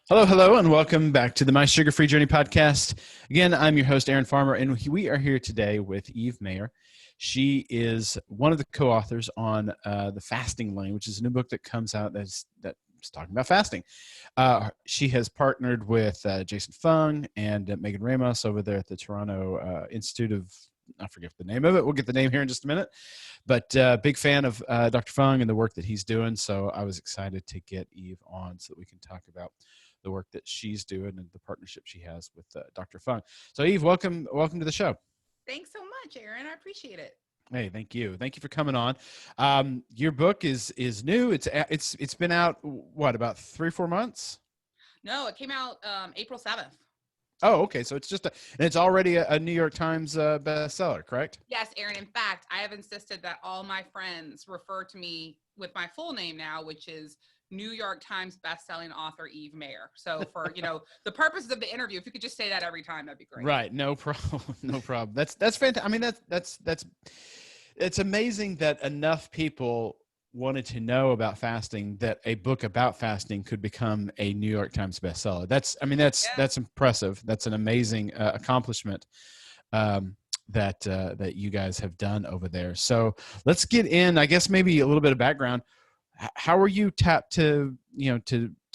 Hello, hello, and welcome back to the My Sugar Free Journey podcast. Again, I'm your host, Aaron Farmer, and we are here today with Eve Mayer. She is one of the co-authors on The Fasting Lane, which is a new book that comes out that's talking about fasting. She has partnered with Jason Fung and Megan Ramos over there at the Toronto Institute of, I forget the name of it. We'll get the name here in just a minute. But big fan of Dr. Fung and the work that he's doing. So I was excited to get Eve on so that we can talk about the work that she's doing and the partnership she has with Dr. Fung. So Eve, welcome to the show. Thanks so much, Aaron. I appreciate it. Hey, thank you for coming on. Your book is new. It's been out what, about 3-4 months? No, it came out April 7th. Oh, okay. So it's and it's already a New York Times bestseller, correct? Yes, Aaron. In fact, I have insisted that all my friends refer to me with my full name now, which is New York Times bestselling author Eve Mayer. So for, the purposes of the interview, if you could just say that every time, that'd be great. Right. No problem. No problem. That's fantastic. I mean, it's amazing that enough people wanted to know about fasting that a book about fasting could become a New York Times bestseller. That's impressive. That's an amazing accomplishment that you guys have done over there. So let's get in, I guess, maybe a little bit of background. How were you tapped to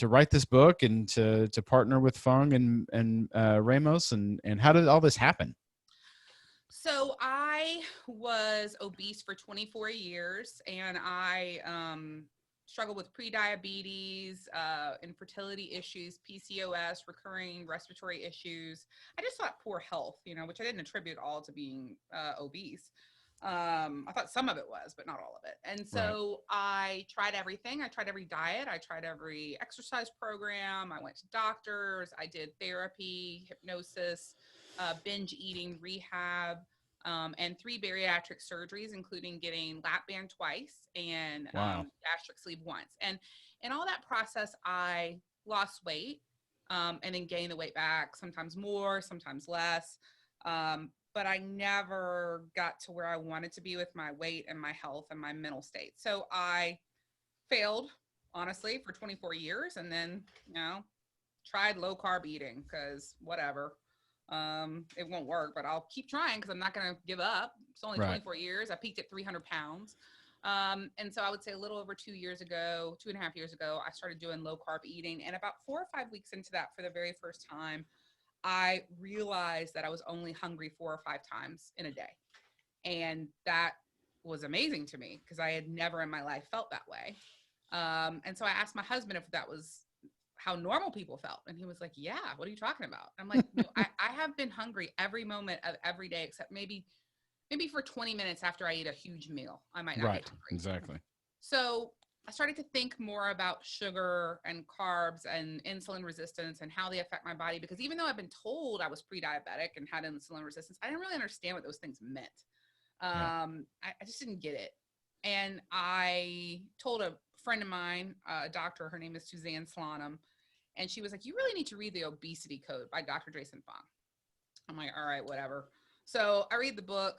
write this book and to partner with Fung and Ramos, and how did all this happen? So I was obese for 24 years, and I struggled with prediabetes, infertility issues, PCOS, recurring respiratory issues. I just thought poor health, which I didn't attribute all to being obese. I thought some of it was, but not all of it. And so I tried everything. I tried every diet. I tried every exercise program. I went to doctors. I did therapy, hypnosis, binge eating, rehab, and 3 bariatric surgeries, including getting lap band twice and gastric sleeve once. And in all that process, I lost weight and then gained the weight back, sometimes more, sometimes less. But I never got to where I wanted to be with my weight and my health and my mental state. So I failed, honestly, for 24 years, and then, tried low carb eating because whatever. It won't work, but I'll keep trying because I'm not going to give up. It's only 24 years. I peaked at 300 pounds. And so I would say a little over 2.5 years ago, I started doing low carb eating. And about 4 or 5 weeks into that, for the very first time, I realized that I was only hungry 4 or 5 times in a day. And that was amazing to me because I had never in my life felt that way. And so I asked my husband if that was how normal people felt. And he was like, yeah, what are you talking about? I'm like, no, I have been hungry every moment of every day, except maybe for 20 minutes after I eat a huge meal, I might not be hungry. Exactly. So I started to think more about sugar and carbs and insulin resistance and how they affect my body, because even though I've been told I was pre-diabetic and had insulin resistance, I didn't really understand what those things meant. I just didn't get it. And I told a friend of mine, a doctor, her name is Suzanne Slonim, and she was like, you really need to read The Obesity Code by Dr. Jason Fung. I'm like, all right, whatever. So I read the book,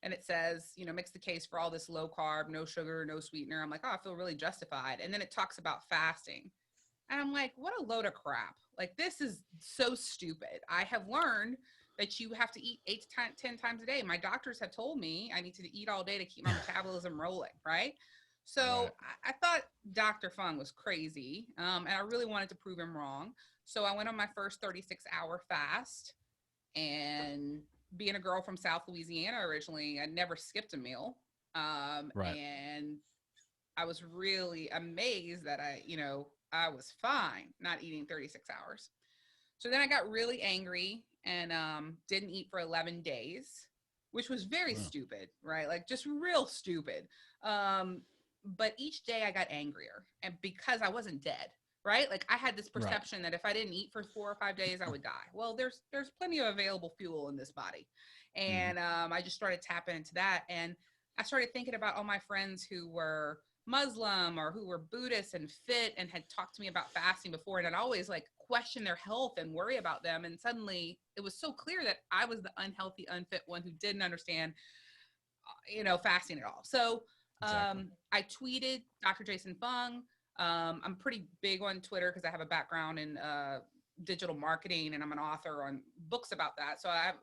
and it says, makes the case for all this low carb, no sugar, no sweetener. I'm like, oh, I feel really justified. And then it talks about fasting. And I'm like, what a load of crap. Like, this is so stupid. I have learned that you have to eat 8 to 10 times a day. My doctors have told me I need to eat all day to keep my metabolism rolling, right? So I thought Dr. Fung was crazy, and I really wanted to prove him wrong. So I went on my first 36-hour fast, and being a girl from South Louisiana originally, I never skipped a meal. And I was really amazed that I was fine not eating 36 hours. So then I got really angry and didn't eat for 11 days, which was very stupid, right? Like, just real stupid. But each day I got angrier, and because I wasn't dead. Right? Like, I had this perception that if I didn't eat for 4 or 5 days, I would die. Well, there's plenty of available fuel in this body. And I just started tapping into that. And I started thinking about all my friends who were Muslim or who were Buddhist and fit and had talked to me about fasting before. And I'd always question their health and worry about them. And suddenly it was so clear that I was the unhealthy, unfit one who didn't understand, fasting at all. So I tweeted Dr. Jason Fung. I'm pretty big on Twitter because I have a background in digital marketing, and I'm an author on books about that. So I have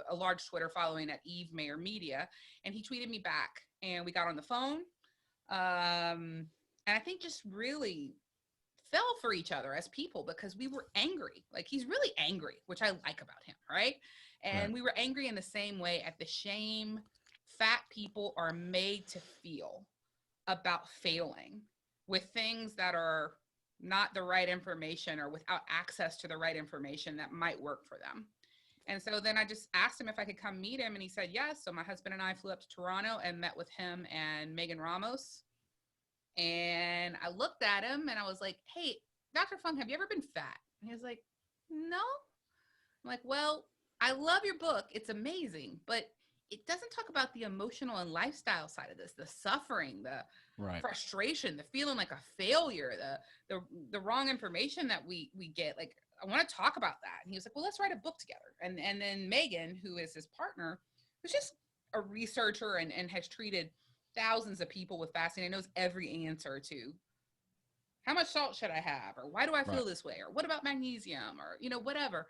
a large Twitter following at Eve Mayer Media, and he tweeted me back, and we got on the phone. And I think just really fell for each other as people because we were angry. Like, he's really angry, which I like about him, right? And Right. we were angry in the same way at the shame fat people are made to feel about failing with things that are not the right information or without access to the right information that might work for them. And so then I just asked him if I could come meet him, and he said yes. So my husband and I flew up to Toronto and met with him and Megan Ramos. And I looked at him and I was like, hey, Dr. Fung, have you ever been fat? And he was like, no. I'm like, well, I love your book. It's amazing, but it doesn't talk about the emotional and lifestyle side of this, the suffering, the Right. frustration, the feeling like a failure, the wrong information that we get. Like, I want to talk about that. And he was like, well, let's write a book together. And then Megan, who is his partner, who's just a researcher and has treated thousands of people with fasting and knows every answer to how much salt should I have, or why do I feel Right. this way, or what about magnesium, or whatever.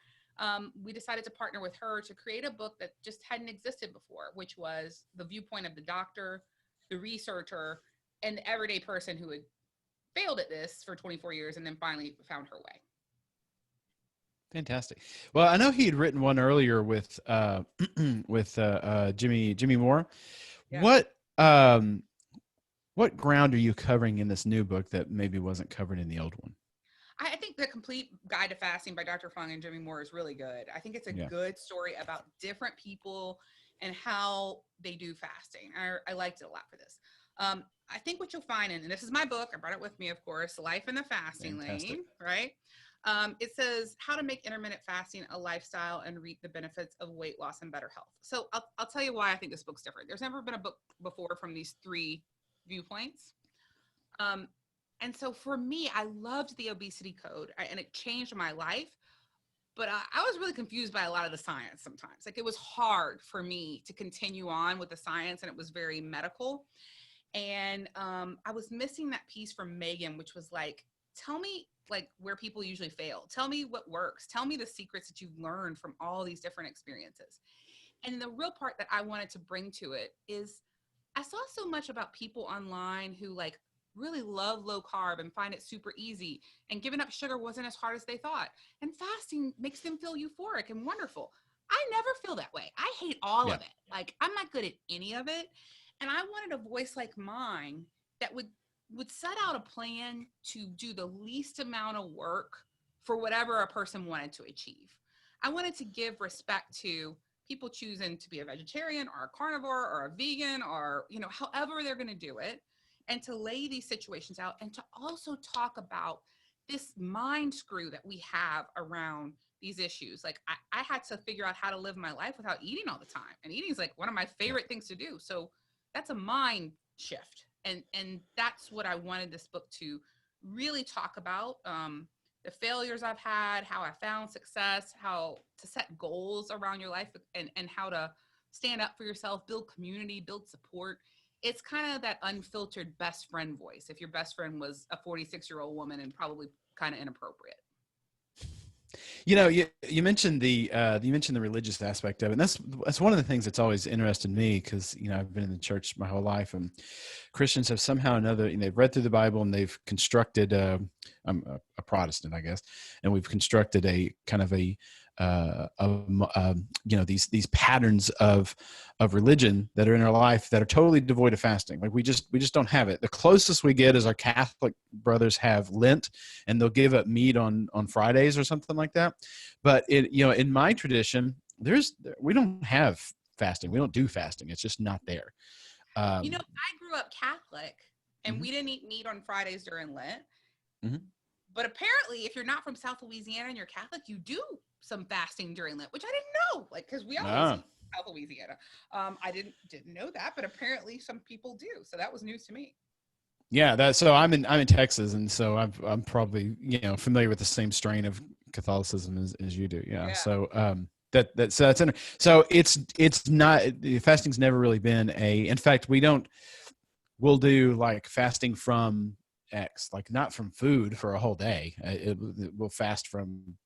We decided to partner with her to create a book that just hadn't existed before, which was the viewpoint of the doctor, the researcher, and the everyday person who had failed at this for 24 years and then finally found her way. Fantastic. Well, I know he had written one earlier with with Jimmy Moore. Yeah. What ground are you covering in this new book that maybe wasn't covered in the old one? I think the complete guide to fasting by Dr. Fung and Jimmy Moore is really good. I think it's a good story about different people and how they do fasting. I liked it a lot for this. I think what you'll find, and this is my book, I brought it with me, of course, Life in the Fasting Lane, right? It says how to make intermittent fasting a lifestyle and reap the benefits of weight loss and better health. So I'll tell you why I think this book's different. There's never been a book before from these three viewpoints. And so for me, I loved the obesity code and it changed my life. But I was really confused by a lot of the science sometimes. Like, it was hard for me to continue on with the science, and it was very medical. And I was missing that piece from Megan, which was like, tell me like where people usually fail. Tell me what works. Tell me the secrets that you've learned from all these different experiences. And the real part that I wanted to bring to it is I saw so much about people online who like really love low carb and find it super easy, and giving up sugar wasn't as hard as they thought. And fasting makes them feel euphoric and wonderful. I never feel that way. I hate all of it. Like, I'm not good at any of it. And I wanted a voice like mine that would set out a plan to do the least amount of work for whatever a person wanted to achieve. I wanted to give respect to people choosing to be a vegetarian or a carnivore or a vegan or, however they're going to do it, and to lay these situations out, and to also talk about this mind screw that we have around these issues. Like, I had to figure out how to live my life without eating all the time. And eating is like one of my favorite things to do. So that's a mind shift. And that's what I wanted this book to really talk about. The failures I've had, how I found success, how to set goals around your life, and how to stand up for yourself, build community, build support. It's kind of that unfiltered best friend voice. If your best friend was a 46-year-old woman and probably kind of inappropriate. You mentioned the religious aspect of it. And that's one of the things that's always interested me, because I've been in the church my whole life, and Christians have somehow or another, they've read through the Bible and they've constructed. I'm a Protestant, I guess, and we've constructed a kind of these patterns of religion that are in our life that are totally devoid of fasting. Like, we just don't have it. The closest we get is our Catholic brothers have Lent, and they'll give up meat on Fridays or something like that. But in my tradition, we don't have fasting. We don't do fasting. It's just not there. I grew up Catholic, and Mm-hmm. we didn't eat meat on Fridays during Lent. Mm-hmm. But apparently, if you're not from South Louisiana and you're Catholic, you do some fasting during Lent, which I didn't know. Like, because we always eat South Louisiana. I didn't know that, but apparently some people do. So that was news to me. Yeah, so I'm in Texas, and so I'm probably familiar with the same strain of Catholicism as you do. Yeah. So so it's not, fasting's never really been in fact, we'll do like fasting from X, like not from food for a whole day. We'll fast from,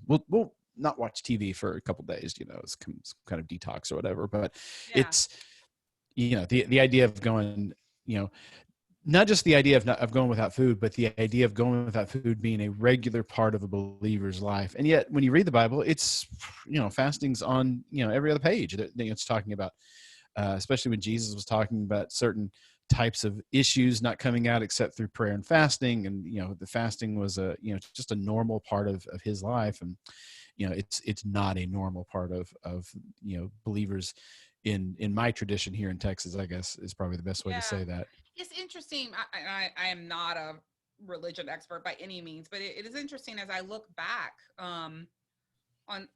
we'll not watch TV for a couple days, it's some kind of detox or whatever. But Yeah. it's, the idea of going, not just the idea of going without food, but the idea of going without food being a regular part of a believer's life. And yet when you read the Bible, it's, fasting's on, every other page that it's talking about, especially when Jesus was talking about certain types of issues not coming out except through prayer and fasting. And, the fasting was just a normal part of his life. And, it's not a normal part of believers in my tradition here in Texas, I guess is probably the best way to Yeah. say that. It's interesting. I am not a religion expert by any means, but it is interesting as I look back on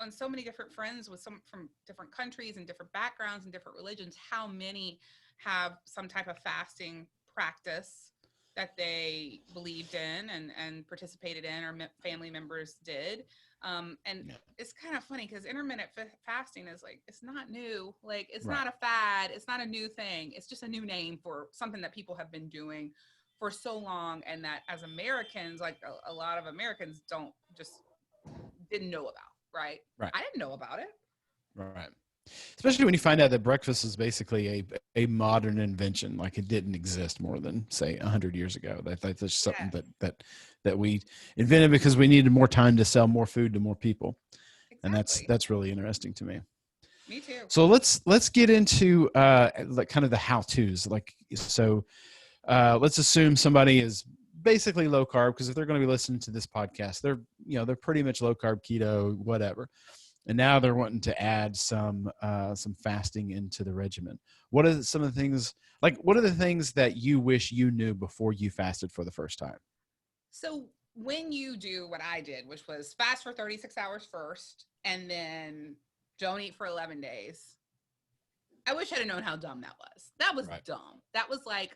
so many different friends with some from different countries and different backgrounds and different religions, how many have some type of fasting practice that they believed in and participated in, or family members did. And Yeah. it's kind of funny because intermittent fasting is like, it's not new. Like, it's Right. not a fad. It's not a new thing. It's just a new name for something that people have been doing for so long. And that as Americans, like a lot of Americans didn't know about, right? Right. I didn't know about it. Right. Especially when you find out that breakfast is basically a modern invention, like it didn't exist more than say 100 years ago. That's something Yes, that we invented because we needed more time to sell more food to more people, and exactly. that's really interesting to me. Me too. So let's get into like kind of the how tos. Like so, let's assume somebody is basically low carb, because if they're going to be listening to this podcast, they're pretty much low carb, keto, whatever. And now they're wanting to add some fasting into the regimen. What are some of the things, like what are the things that you wish you knew before you fasted for the first time? So when you do what I did, which was fast for 36 hours first and then don't eat for 11 days, I wish I'd have known how dumb that was. That was Right. dumb. That was like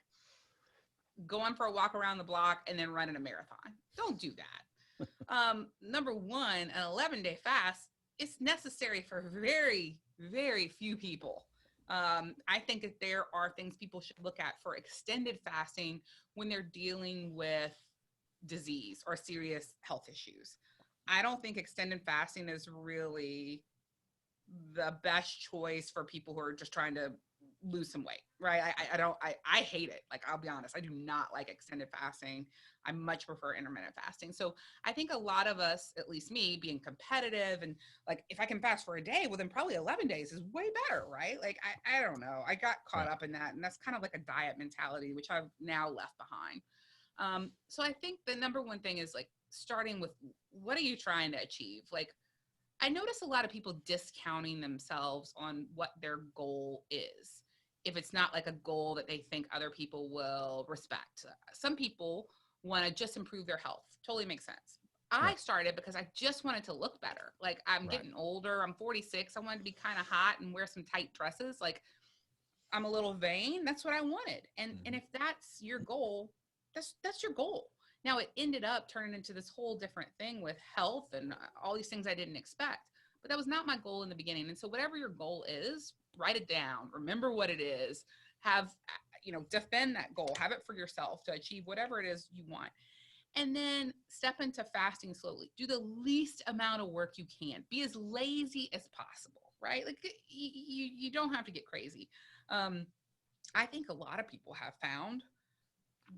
going for a walk around the block and then running a marathon. Don't do that. Number one, an 11-day fast, it's necessary for very, very few people. I think that there are things people should look at for extended fasting when they're dealing with disease or serious health issues. I don't think extended fasting is really the best choice for people who are just trying to lose some weight, right? I hate it. Like, I'll be honest, I do not like extended fasting. I much prefer intermittent fasting. So I think a lot of us, at least me, being competitive and like, if I can fast for a day, well, then probably 11 days is way better, right? Like, I don't know. I got caught Right. up in that. And that's kind of like a diet mentality, which I've now left behind. So I think the number one thing is like starting with, what are you trying to achieve? Like, I notice a lot of people discounting themselves on what their goal is, if it's not like a goal that they think other people will respect. Some people want to just improve their health. Totally makes sense. I Right. started because I just wanted to look better. Like, I'm Right. getting older. I'm 46. I wanted to be kind of hot and wear some tight dresses. Like, I'm a little vain. That's what I wanted. And Mhm. if that's your goal, that's your goal. Now it ended up turning into this whole different thing with health and all these things I didn't expect. But that was not my goal in the beginning. And so whatever your goal is, write it down. Remember what it is. Have defend that goal. Have it for yourself to achieve whatever it is you want. And then step into fasting slowly. Do the least amount of work you can. Be as lazy as possible, right? Like, you don't have to get crazy. Um, I think a lot of people have found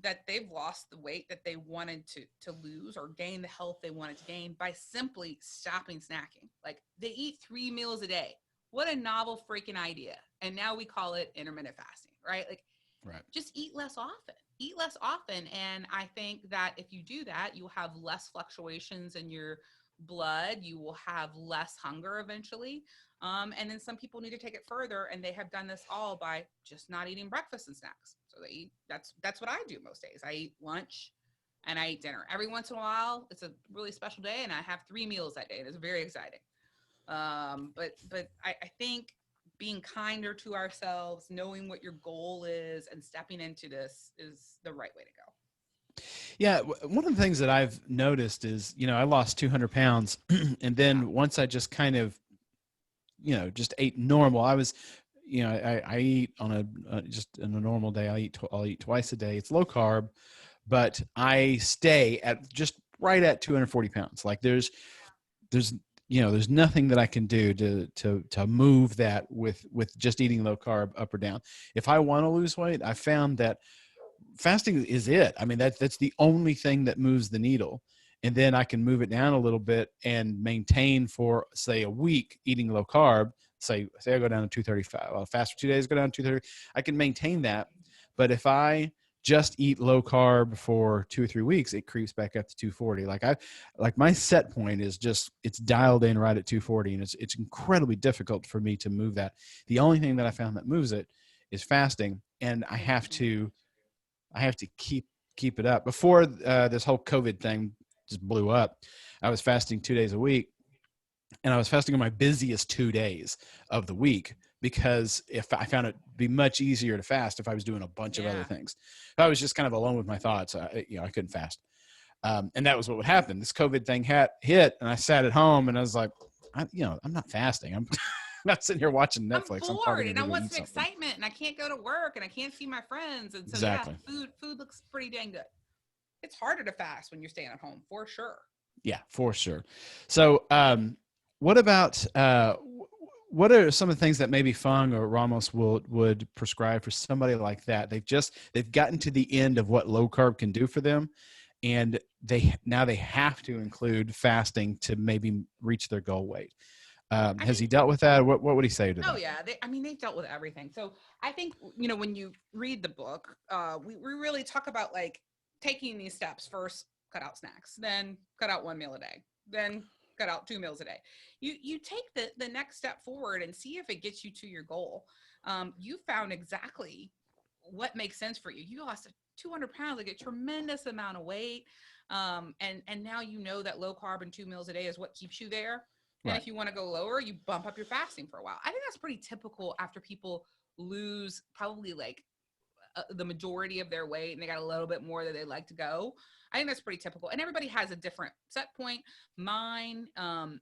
that they've lost the weight that they wanted to lose, or gain the health they wanted to gain, by simply stopping snacking. Like, they eat 3 meals a day. What a novel freaking idea. And now we call it intermittent fasting, right? Like, Right. just eat less often. Eat less often. And I think that if you do that, you'll have less fluctuations in your blood. You will have less hunger eventually. And then some people need to take it further, and they have done this all by just not eating breakfast and snacks. So they eat. That's what I do most days. I eat lunch and I eat dinner. Every once in a while, it's a really special day, and I have 3 meals that day. And it's very exciting. But I think being kinder to ourselves, knowing what your goal is, and stepping into this is the right way to go. Yeah, one of the things that I've noticed is, I lost 200 pounds, and Yeah. then once I just kind of, just ate normal. I was, I eat on just on a normal day. I'll eat twice a day. It's low carb, but I stay at just right at 240 pounds. Like there's there's nothing that I can do to move that with just eating low carb up or down. If I want to lose weight, I found that fasting is it. I mean, that's the only thing that moves the needle. And then I can move it down a little bit and maintain for, say, a week eating low carb. Say I go down to 235. I'll fast for 2 days, go down to 230. I can maintain that. But if I just eat low carb for 2 or 3 weeks, it creeps back up to 240. Like my set point is just, it's dialed in right at 240, and it's incredibly difficult for me to move that. The only thing that I found that moves it is fasting, and I have to keep it up. Before this whole COVID thing just blew up, I was fasting 2 days a week, and I was fasting on my busiest 2 days of the week, because if I found it be much easier to fast if I was doing a bunch of other things. If I was just kind of alone with my thoughts, I couldn't fast. And that was what would happen. This COVID thing hit, and I sat at home, and I was like, I'm not fasting. I'm not sitting here watching Netflix. I'm bored, and I want some excitement, and I can't go to work, and I can't see my friends. And so, exactly. Food looks pretty dang good. It's harder to fast when you're staying at home, for sure. Yeah, for sure. So, what about what are some of the things that maybe Fung or Ramos would prescribe for somebody like that? They've gotten to the end of what low carb can do for them, and they have to include fasting to maybe reach their goal weight. Has he dealt with that? What would he say to them? Oh yeah, they've dealt with everything. So I think when you read the book, we really talk about like taking these steps. First, cut out snacks, then cut out 1 meal a day, then cut out 2 meals a day. You take the next step forward and see if it gets you to your goal. You found exactly what makes sense for you. You lost 200 pounds, like a tremendous amount of weight, and now you know that low carb and 2 meals a day is what keeps you there. And right. If you want to go lower, you bump up your fasting for a while. I think that's pretty typical after people lose probably like the majority of their weight and they got a little bit more that they like to go. I think that's pretty typical. And everybody has a different set point. Mine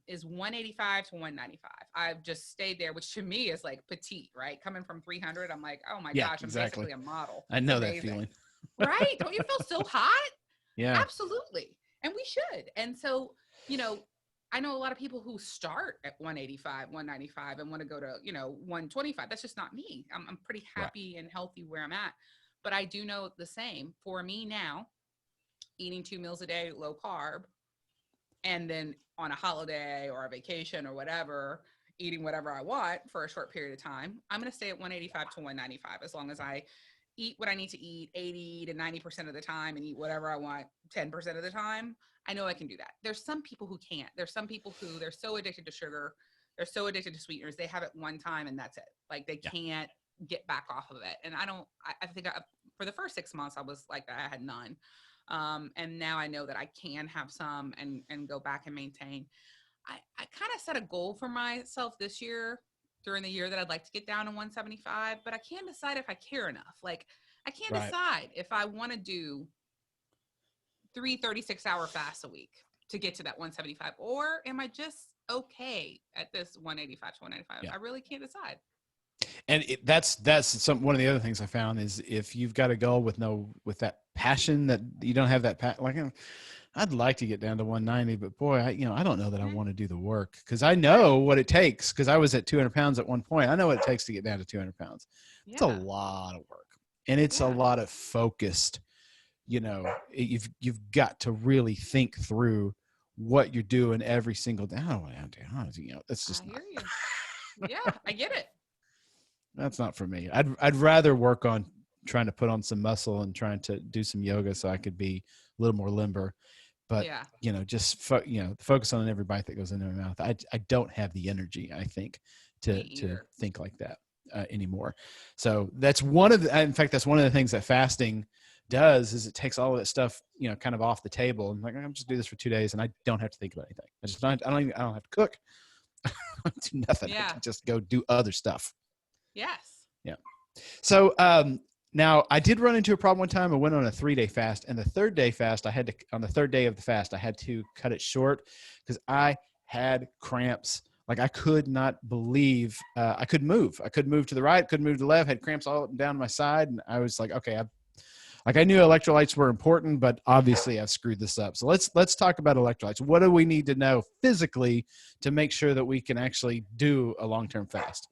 is 185 to 195. I've just stayed there, which to me is like petite, right? Coming from 300, I'm like, oh my gosh, I'm basically a model. I know that feeling. Right? Don't you feel so hot? Yeah. Absolutely. And we should. And so, I know a lot of people who start at 185, 195 and want to go to, 125. That's just not me. I'm pretty happy and healthy where I'm at. But I do know the same for me now, eating 2 meals a day, low carb, and then on a holiday or a vacation or whatever, eating whatever I want for a short period of time. I'm going to stay at 185 to 195 as long as I eat what I need to eat 80 to 90% of the time and eat whatever I want 10% of the time. I know I can do that. There's some people who can't. There's some people who they're so addicted to sugar. They're so addicted to sweeteners. They have it one time and that's it. Like they can't get back off of it. And I think for the first 6 months, I was like that. I had none. And now I know that I can have some and go back and maintain. I kind of set a goal for myself this year during the year that I'd like to get down to 175, but I can't decide if I care enough. Like I can't decide if I want to do 3 36-hour fasts a week to get to that 175, or am I just okay at this 185 to 195? Yeah. I really can't decide. And that's one of the other things I found is if you've got a goal with that passion, that you don't have that like I'd like to get down to 190, but boy, I don't know that I want to do the work, because I know what it takes, because I was at 200 pounds at one point. I know what it takes to get down to 200 pounds. It's a lot of work, and it's a lot of focused. You've got to really think through what you're doing every single day. That's just. I hear you. Yeah, I get it. That's not for me. I'd rather work on trying to put on some muscle and trying to do some yoga so I could be a little more limber. But just focus on every bite that goes into my mouth. I don't have the energy, I think, to think like that anymore. So that's one of the things that fasting does, is it takes all of that stuff, kind of off the table. And like, I'm just do this for 2 days and I don't have to think about anything. I don't have to cook. I don't do nothing. I can just go do other stuff. Yes. Yeah. So, now I did run into a problem one time. I went on a 3-day fast, and the third day fast, on the third day of the fast, I had to cut it short because I had cramps. Like I could not believe I couldn't move. I couldn't move to the right, couldn't move to the left, had cramps all up and down my side. And I was like, okay, Like I knew electrolytes were important, but obviously I've screwed this up. So let's talk about electrolytes. What do we need to know physically to make sure that we can actually do a long-term fast?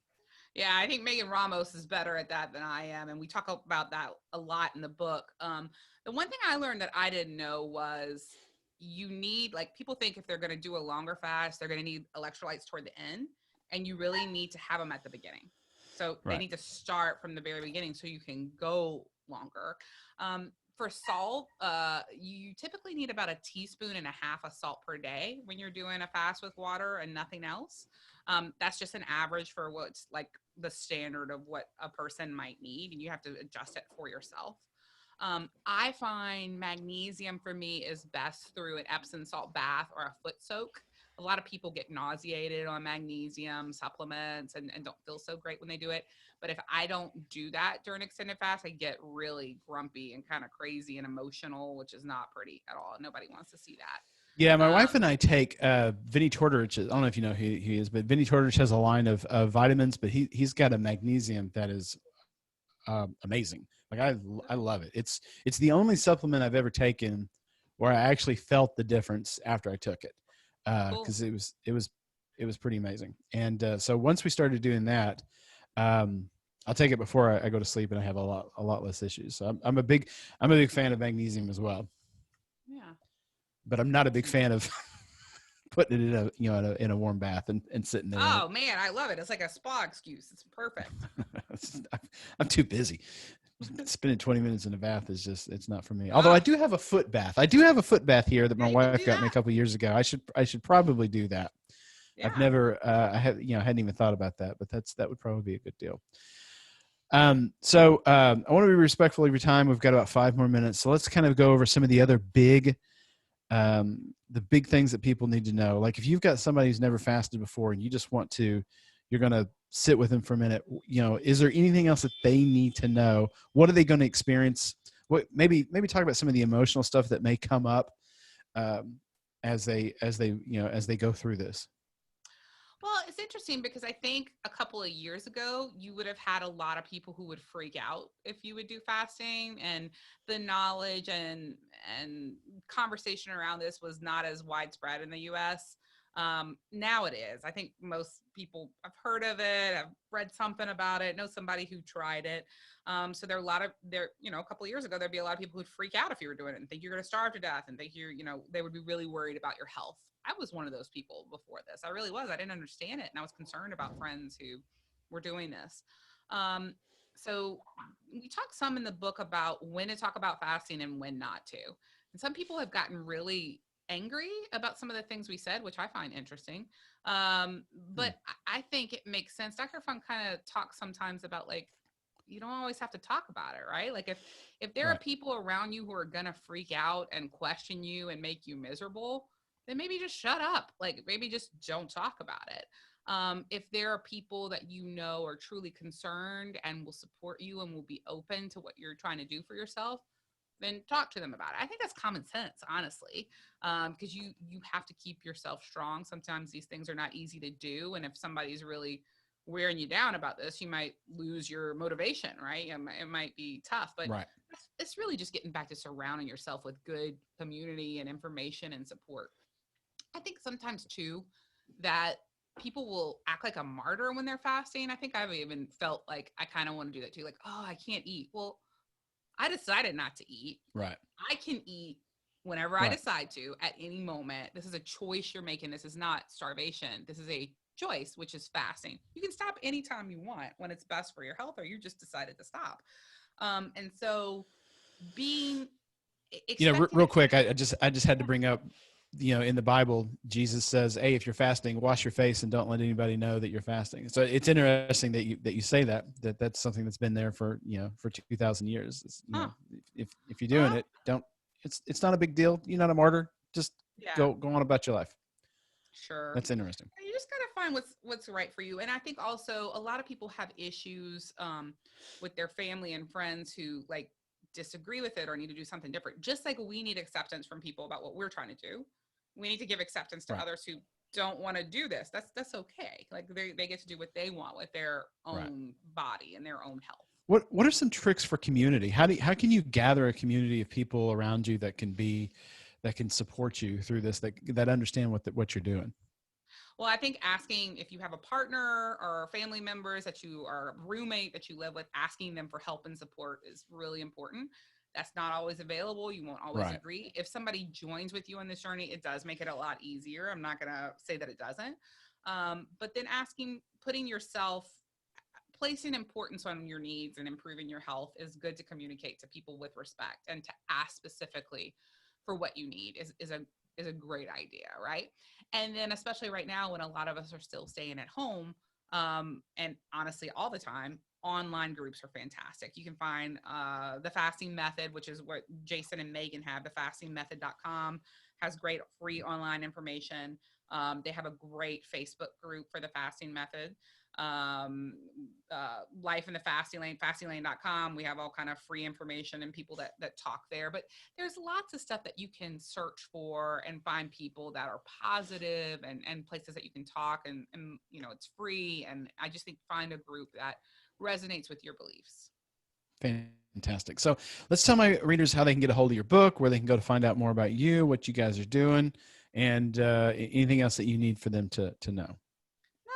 Yeah, I think Megan Ramos is better at that than I am, and we talk about that a lot in the book. The one thing I learned that I didn't know was you need, like, people think if they're going to do a longer fast, they're going to need electrolytes toward the end, and you really need to have them at the beginning. So they Right. need to start from the very beginning so you can go longer. For salt, you typically need about 1.5 teaspoons of salt per day when you're doing a fast with water and nothing else. That's just an average for what's like the standard of what a person might need, and you have to adjust it for yourself. I find magnesium for me is best through an Epsom salt bath or a foot soak. A lot of people get nauseated on magnesium supplements and don't feel so great when they do it. But if I don't do that during extended fast, I get really grumpy and kind of crazy and emotional, which is not pretty at all. Nobody wants to see Yeah, that. my wife and I take Vinny Tortorich. I don't know if you know who he is, but Vinny Tortorich has a line of vitamins, but he's got a magnesium that is amazing. Like I love it. It's the only supplement I've ever taken where I actually felt the difference after I took it, Cool. because it was pretty amazing. And so once we started doing that, um, I'll take it before I go to sleep, and I have a lot less issues. So I'm a big fan of magnesium as well, Yeah. but I'm not a big fan of putting it in a in a warm bath and sitting there in it. Oh man, I love it. It's like a spa excuse. It's perfect. I'm too busy. Spending 20 minutes in a bath is just, it's not for me. Although I Ah, do have a foot bath. I do have a foot bath here that yeah, my you can wife do got me a that. couple of years ago. I should probably do that. I've Yeah. never, I had, hadn't even thought about that, but that would probably be a good deal. I want to be respectful of your time. We've got about 5 more minutes. So let's kind of go over some of the other the big things that people need to know. Like if you've got somebody who's never fasted before and you just want to, you're going to sit with them for a minute, is there anything else that they need to know? What are they going to experience? What maybe talk about some of the emotional stuff that may come up as they go through this. Well, it's interesting because I think a couple of years ago, you would have had a lot of people who would freak out if you would do fasting, and the knowledge and conversation around this was not as widespread in the U.S. Now it is. I think most people have heard of it, have read something about it, know somebody who tried it. So there are a lot of a couple of years ago, there'd be a lot of people who'd freak out if you were doing it and think you're going to starve to death and think they would be really worried about your health. I was one of those people before this. I really was. I didn't understand it, and I was concerned about friends who were doing this. Um, so we talk some in the book about when to talk about fasting and when not to. And some people have gotten really angry about some of the things we said, which I find interesting. But I think it makes sense. Dr. Funk kind of talks sometimes about, like, you don't always have to talk about it, right? Like if there are Right. people around you who are gonna freak out and question you and make you miserable, then maybe just shut up. Like maybe just don't talk about it. If there are people that are truly concerned and will support you and will be open to what you're trying to do for yourself, then talk to them about it. I think that's common sense, honestly, because you have to keep yourself strong. Sometimes these things are not easy to do, and if somebody's really wearing you down about this, you might lose your motivation, right? It might be tough, but Right. it's really just getting back to surrounding yourself with good community and information and support. I think sometimes too that people will act like a martyr when they're fasting. I think I've even felt like I kind of want to do that too. Like, oh, I can't eat. Well, I decided not to eat. Right. I can eat whenever I Right. decide to at any moment. This is a choice you're making. This is not starvation. This is a choice, which is fasting. You can stop anytime you want when it's best for your health, or you just decided to stop. And so being expecting Real it. quick, I just had to bring up, in the Bible, Jesus says, "Hey, if you're fasting, wash your face and don't let anybody know that you're fasting." So it's interesting that you say that's something that's been there for for 2,000 years. Huh. If you're doing Well, it, don't. It's not a big deal. You're not a martyr. Just yeah. go on about your life. Sure. That's interesting. You just gotta find what's right for you. And I think also a lot of people have issues with their family and friends who like disagree with it or need to do something different. Just like we need acceptance from people about what we're trying to do, we need to give acceptance to Right. others who don't want to do this. That's okay. Like they get to do what they want with their Right. own body and their own health. What are some tricks for community? How can you gather a community of people around you that can support you through this, that understand what you're doing? Well, I think asking if you have a partner or family members that you are a roommate that you live with, asking them for help and support is really important. That's not always available. You won't always Right. agree. If somebody joins with you on this journey, it does make it a lot easier. I'm not going to say that it doesn't. But then putting yourself, placing importance on your needs and improving your health is good to communicate to people with respect, and to ask specifically for what you need is a great idea, right? And then especially right now when a lot of us are still staying at home, and honestly all the time, online groups are fantastic. You can find the fasting method, which is what Jason and Megan have. The fastingmethod.com has great free online information. They have a great Facebook group for the fasting method. um, Life in the Fasting Lane, fastinglane.com. We have all kind of free information and people that talk there. But there's lots of stuff that you can search for and find people that are positive, and places that you can talk, and it's free. And I just think find a group that resonates with your beliefs. Fantastic. So let's tell my readers how they can get a hold of your book, where they can go to find out more about you, what you guys are doing, and anything else that you need for them to know.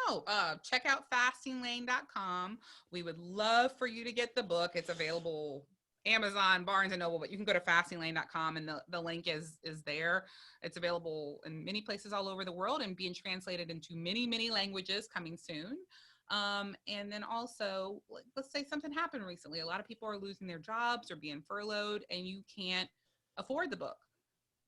No, check out fastinglane.com. We would love for you to get the book. It's available Amazon, Barnes and Noble, but you can go to fastinglane.com, and the link is there. It's available in many places all over the world and being translated into many languages coming soon. And then also, let's say something happened recently. A lot of people are losing their jobs or being furloughed, and you can't afford the book.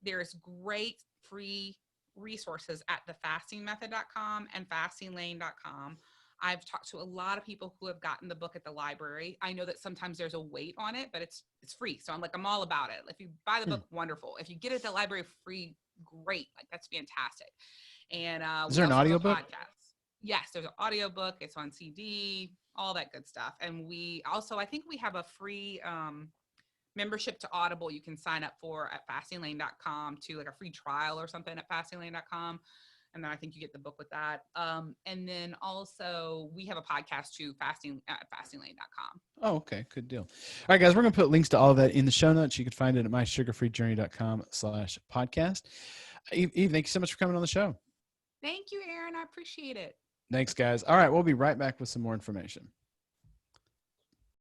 There's great free resources at thefastingmethod.com and fastinglane.com. I've talked to a lot of people who have gotten the book at the library. I know that sometimes there's a wait on it, but it's free. So I'm all about it. If you buy the book, wonderful. If you get it at the library free, great. That's fantastic. And Is we there an also have a audiobook? podcast. Yes, there's an audiobook. It's on CD, all that good stuff. And we also, I think we have a free membership to Audible you can sign up for at fastinglane.com, to like a free trial or something at fastinglane.com. And then I think you get the book with that. And then also we have a podcast too, fasting at fastinglane.com. Oh, okay. Good deal. All right, guys, we're going to put links to all of that in the show notes. You can find it at mysugarfreejourney.com/podcast. Eve, thank you so much for coming on the show. Thank you, Aaron. I appreciate it. Thanks, guys. All right, we'll be right back with some more information.